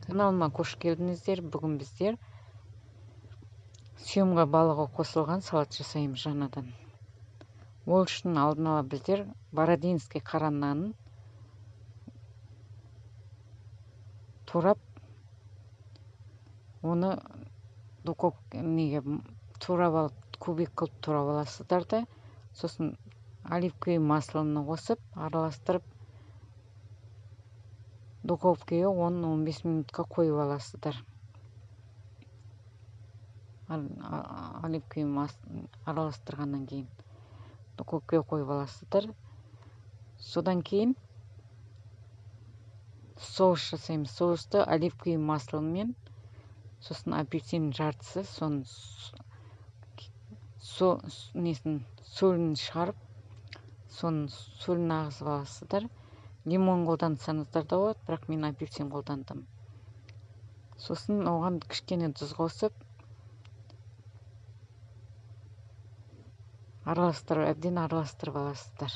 Каналыма қош келдіңіздер. Бүгін біздер сүйемға балығы қосылған салат жасаймыз жаңадан. Ол үшін алдын ала біздер бородинский қара нанын турап, оны духовкаға турап алып, кубик қылып турап аласыздар да, сосын оливковый маслоны қосып, араластырып, духовкаға 10-15 минутқа қойып аласыздар. Оливковый масло араластырғаннан кейін духовкаға қойып аласыздар. Содан кейін соус жасаймыз. Соусты оливковый масломен, сосын апельсин жартысы, соның сөлін шығарып, соның сөлін ағызып аласыздар. Лимон қолдансаңыздар да болады, бірақ мен апельсин қолдандым. Сосын оған кішкене тұз қосып, әбден араластырып аласыздар.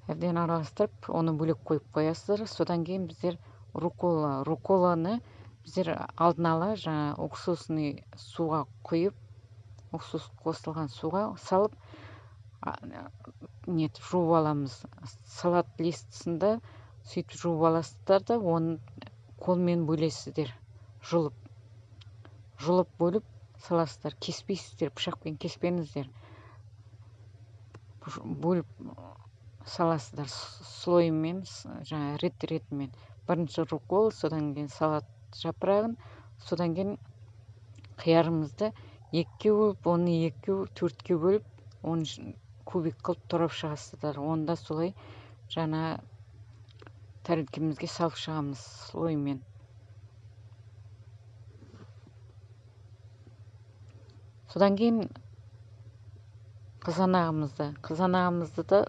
Әбден араластырып, оны бөлек қойып қоясыздар. Содан кейін біздер руколаны біздер алдын ала жаңа уксусный суға құйып, уксус қосылған суға салып, жуып аламыз. Салат листысында сөйтіп жуып аласыздар да, оны қолмен бөлесіздер. Жұлып бөліп саласыздар. Кеспейсіздер, пышақпен кеспеңіздер. Бөліп саласыздар слоймен, жаңа рет-ретімен. Бірінші рукол, содан кейін салат жапырағын, содан кейін қиярымызды екіге бөліп, оны төртке бөліп, оны кубик қылып турап шығасыздар. Онда солай жаңа тәрелкемізге салып шығамыз слоймен. Содан кейін қызанағымызды да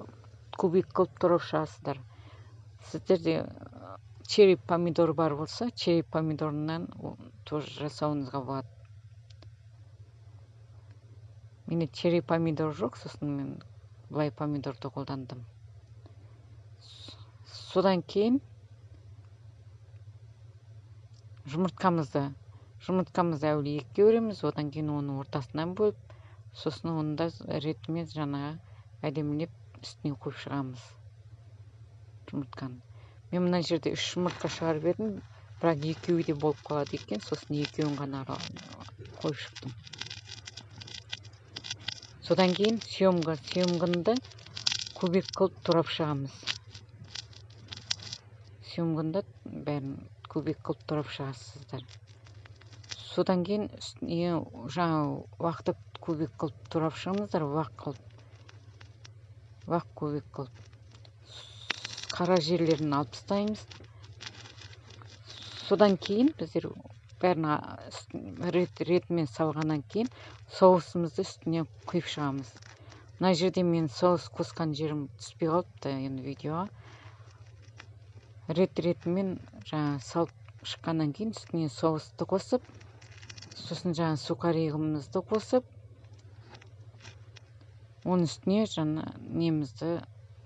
кубик қылып турап шығасыздар. Сіздерде черри помидор бар болса, черри помидорынан тоже жасауыңызға болады. Менде черри помидор жоқ, сосын мен былай помидорды қолдандым. Содан кейін жұмыртқамызды әуелі екіге бөлеміз, одан кейін оны ортасынан бөліп, сосын оны да ретімен жаңа әдемілеп үстіне қойып шығамыз жұмыртқаны. Мен мына жерде 3 жұмыртқа шығарып едім, бірақ екеуі де болып қалады екен, сосын екеуін ғана қойып шықтым. Содан кейін сүйемгінді кубик қылып турап шығамыз. Сүйемгінді бәрін кубик қылып турап шығасыздар. Содан кейін жаңа уақты кубик қылып турап шығыңыздар, уақ кубик қылып. Қара жерлерін алып тастаймыз. Содан кейін біздер бәрін ретімен салғаннан кейін соусымызды үстіне құйып шығамыз. Мына жерде мен соус қосқан жерім түспей қалыпты енді видеоға. Ретімен жаңа салып шыққаннан кейін үстіне соусты қосып, сосын жаңа сухаригімізді қосып, оның үстіне жаңа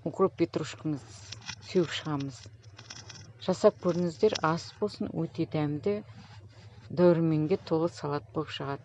укроп петрушкамызды сеуіп шығамыз. Жасап көріңіздер, ас болсын, өте дәмді, дәруменге толы салат болып шығады.